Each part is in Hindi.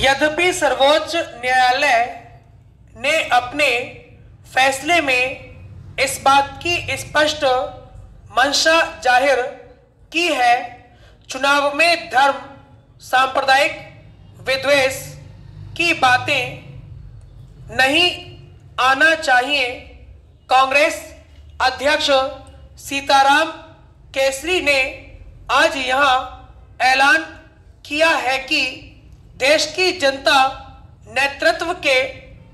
यद्यपि सर्वोच्च न्यायालय ने अपने फैसले में इस बात की स्पष्ट मंशा जाहिर की है, चुनाव में धर्म सांप्रदायिक विद्वेष की बातें नहीं आना चाहिए। कांग्रेस अध्यक्ष सीताराम केसरी ने आज यहां ऐलान किया है कि देश की जनता नेतृत्व के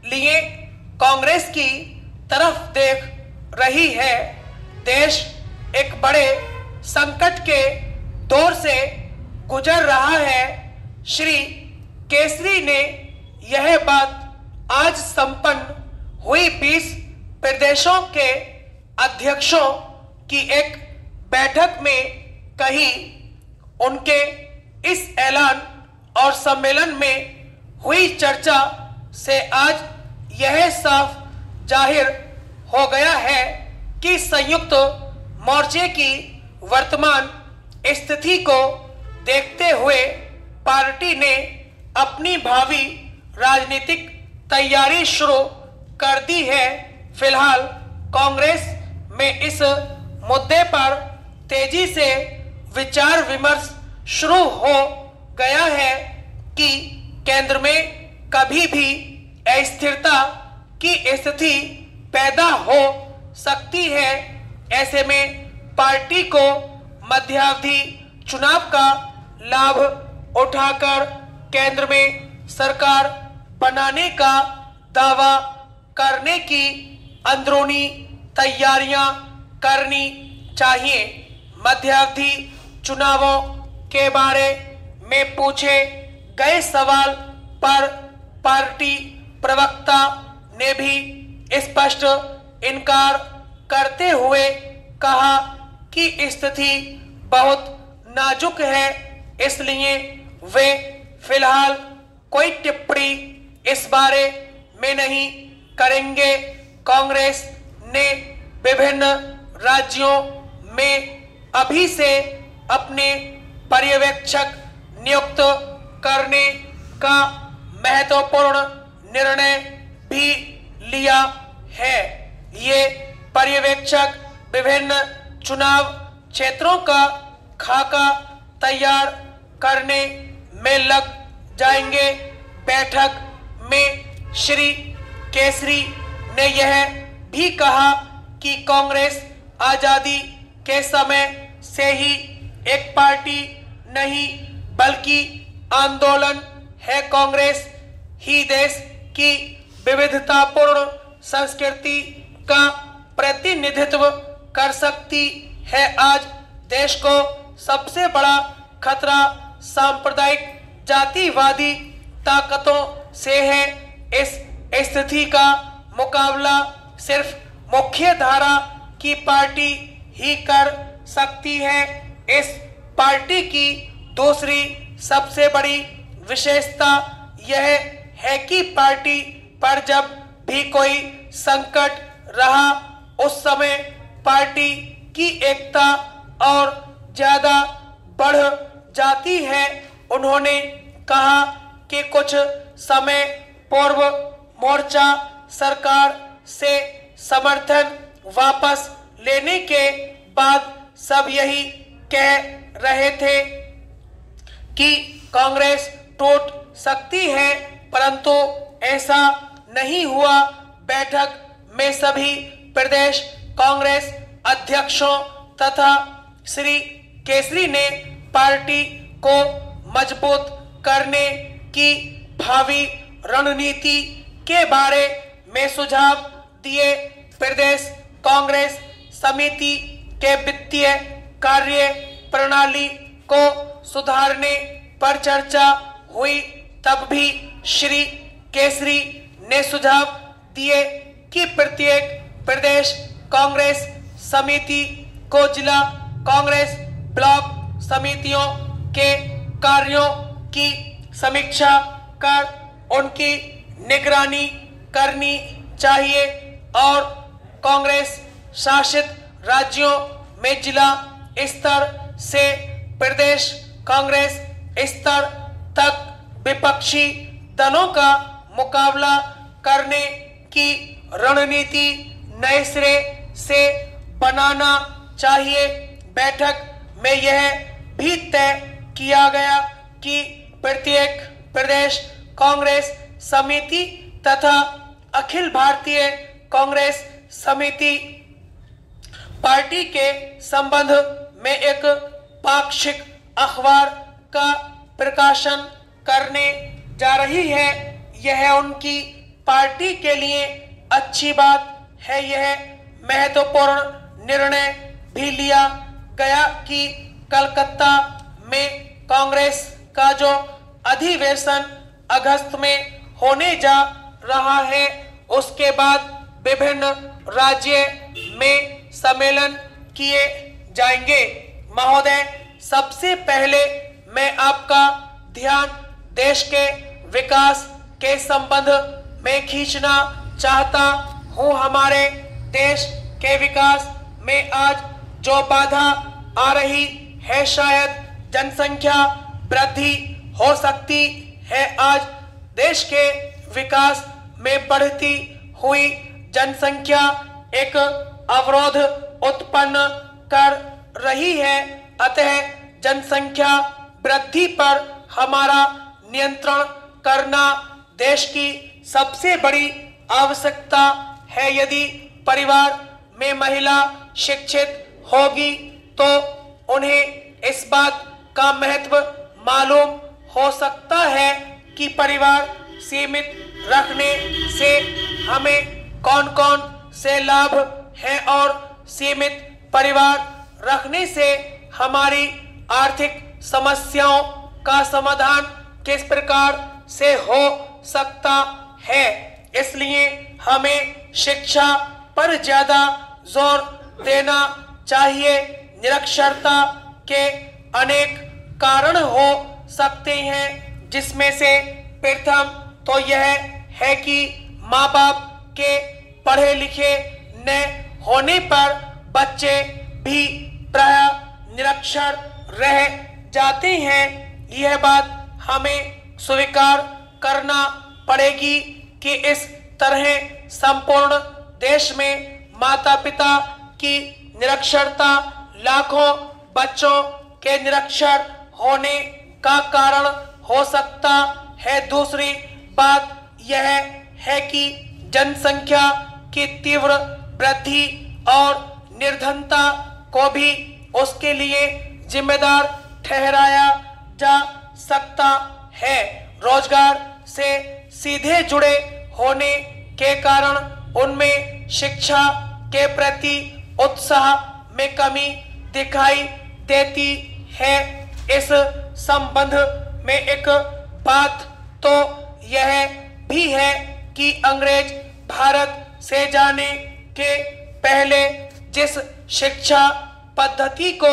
लिए कांग्रेस की तरफ देख रही है। देश एक बड़े संकट के दौर से गुजर रहा है। श्री केसरी ने यह बात आज संपन्न हुई 20 प्रदेशों के अध्यक्षों की एक बैठक में कही। उनके इस ऐलान और सम्मेलन में हुई चर्चा से आज यह साफ जाहिर हो गया है कि संयुक्त मोर्चे की वर्तमान स्थिति को देखते हुए पार्टी ने अपनी भावी राजनीतिक तैयारी शुरू कर दी है। फिलहाल कांग्रेस में इस मुद्दे पर तेजी से विचार विमर्श शुरू हो गया है कि केंद्र में कभी भी अस्थिरता की स्थिति पैदा हो सकती है। ऐसे में पार्टी को मध्यावधि चुनाव का लाभ उठाकर केंद्र में सरकार बनाने का दावा करने की अंदरूनी तैयारियां करनी चाहिए। मध्यावधि चुनावों के बारे में पूछे गए सवाल पर पार्टी प्रवक्ता ने भी स्पष्ट इनकार करते हुए कहा कि स्थिति बहुत नाजुक है, इसलिए वे फिलहाल कोई टिप्पणी इस बारे में नहीं करेंगे। कांग्रेस ने विभिन्न राज्यों में अभी से अपने पर्यवेक्षक नियुक्त करने का महत्वपूर्ण निर्णय भी लिया है। ये पर्यवेक्षक विभिन्न चुनाव क्षेत्रों का खाका तैयार करने में लग जाएंगे। बैठक में श्री केसरी ने यह भी कहा कि कांग्रेस आजादी के समय से ही एक पार्टी नहीं बल्कि आंदोलन है। कांग्रेस ही देश की विविधतापूर्ण संस्कृति का प्रतिनिधित्व कर सकती है। आज देश को सबसे बड़ा खतरा सांप्रदायिक जातिवादी ताकतों से है। इस स्थिति का मुकाबला सिर्फ मुख्य धारा की पार्टी ही कर सकती है। इस पार्टी की दूसरी सबसे बड़ी विशेषता यह है कि पार्टी पर जब भी कोई संकट रहा उस समय पार्टी की एकता और ज्यादा बढ़ जाती है। उन्होंने कहा कि कुछ समय पूर्व मोर्चा सरकार से समर्थन वापस लेने के बाद सब यही कह रहे थे कि कांग्रेस टूट सकती है, परंतु ऐसा नहीं हुआ। बैठक में सभी प्रदेश कांग्रेस अध्यक्षों तथा श्री केसरी ने पार्टी को मजबूत करने की भावी रणनीति के बारे में सुझाव दिए। प्रदेश कांग्रेस समिति के वित्तीय कार्य प्रणाली को सुधारने पर चर्चा हुई। तब भी श्री केसरी ने सुझाव दिए कि प्रत्येक प्रदेश कांग्रेस समिति को जिला कांग्रेस ब्लॉक समितियों के कार्यों की समीक्षा कर उनकी निगरानी करनी चाहिए और कांग्रेस शासित राज्यों में जिला स्तर से प्रदेश कांग्रेस स्तर तक विपक्षी दलों का मुकाबला करने की रणनीति नए सिरे से बनाना चाहिए। बैठक में यह भी तय किया गया कि प्रत्येक प्रदेश कांग्रेस समिति तथा अखिल भारतीय कांग्रेस समिति पार्टी के संबंध में एक पाक्षिक अखबार का प्रकाशन करने जा रही है। यह उनकी पार्टी के लिए अच्छी बात है। यह महत्वपूर्ण निर्णय भी लिया गया कि कलकत्ता में कांग्रेस का जो अधिवेशन अगस्त में होने जा रहा है, उसके बाद विभिन्न राज्य में सम्मेलन किए जाएंगे। महोदय, सबसे पहले मैं आपका ध्यान देश के विकास के संबंध में खींचना चाहता हूं। हमारे देश के विकास में आज जो बाधा आ रही है, शायद जनसंख्या वृद्धि हो सकती है। आज देश के विकास में बढ़ती हुई जनसंख्या एक अवरोध उत्पन्न कर रही है। अतः जनसंख्या वृद्धि पर हमारा नियंत्रण करना देश की सबसे बड़ी आवश्यकता है। यदि परिवार में महिला शिक्षित होगी तो उन्हें इस बात का महत्व मालूम हो सकता है कि परिवार सीमित रखने से हमें कौन कौन से लाभ हैं और सीमित परिवार रखने से हमारी आर्थिक समस्याओं का समाधान किस प्रकार से हो सकता है। इसलिए हमें शिक्षा पर ज्यादा जोर देना चाहिए। निरक्षरता के अनेक कारण हो सकते हैं, जिसमें से प्रथम तो यह है कि माँ बाप के पढ़े लिखे न होने पर बच्चे भी प्राय निरक्षर रह जाते हैं। यह बात हमें स्वीकार करना पड़ेगी कि इस तरह संपूर्ण देश में माता पिता की निरक्षरता लाखों बच्चों के निरक्षर होने का कारण हो सकता है। दूसरी बात यह है कि जनसंख्या की तीव्र वृद्धि और निर्धनता को भी उसके लिए जिम्मेदार ठहराया जा सकता है। रोजगार से सीधे जुड़े होने के कारण उनमें शिक्षा के प्रति उत्साह में कमी दिखाई देती है। इस संबंध में एक बात तो यह भी है कि अंग्रेज भारत से जाने के पहले जिस शिक्षा पद्धति को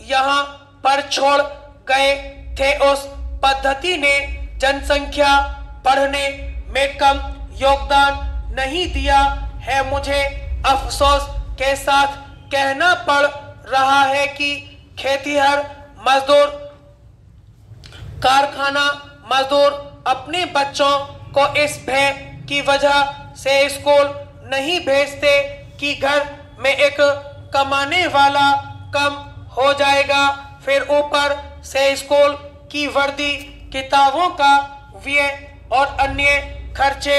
यहाँ पर छोड़ गए थे, उस पद्धति ने जनसंख्या बढ़ने में कम योगदान नहीं दिया है। मुझे अफसोस के साथ कहना पड़ रहा है कि खेतिहर मजदूर, कारखाना मजदूर अपने बच्चों को इस भय की वजह से स्कूल नहीं भेजते कि घर में एक कमाने वाला कम हो जाएगा। फिर ऊपर से स्कूल की वर्दी, किताबों का व्यय और अन्य खर्चे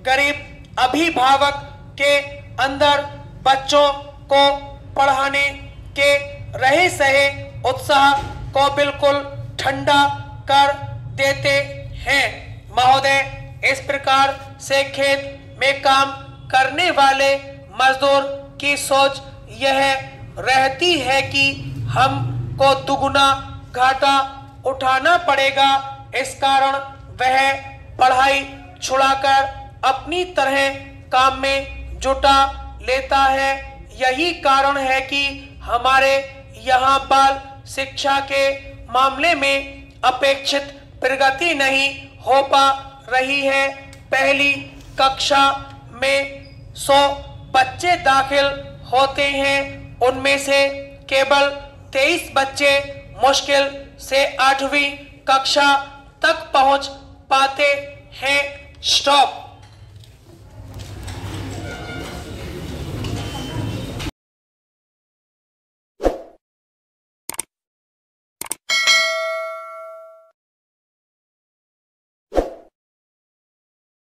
गरीब अभिभावक के अंदर बच्चों को पढ़ाने के रहे सहे उत्साह को बिल्कुल ठंडा कर देते हैं। महोदय, इस प्रकार से खेत में काम करने वाले मजदूर की सोच यह रहती है कि हमको दुगुना घाटा उठाना पड़ेगा। इस कारण वह पढ़ाई छुड़ाकर अपनी तरह काम में जुटा लेता है। यही कारण है कि हमारे यहाँ बाल शिक्षा के मामले में अपेक्षित प्रगति नहीं हो पा रही है। पहली कक्षा में 100 बच्चे दाखिल होते हैं, उनमें से केवल 23 बच्चे मुश्किल से 8वीं कक्षा तक पहुंच पाते है स्टॉप।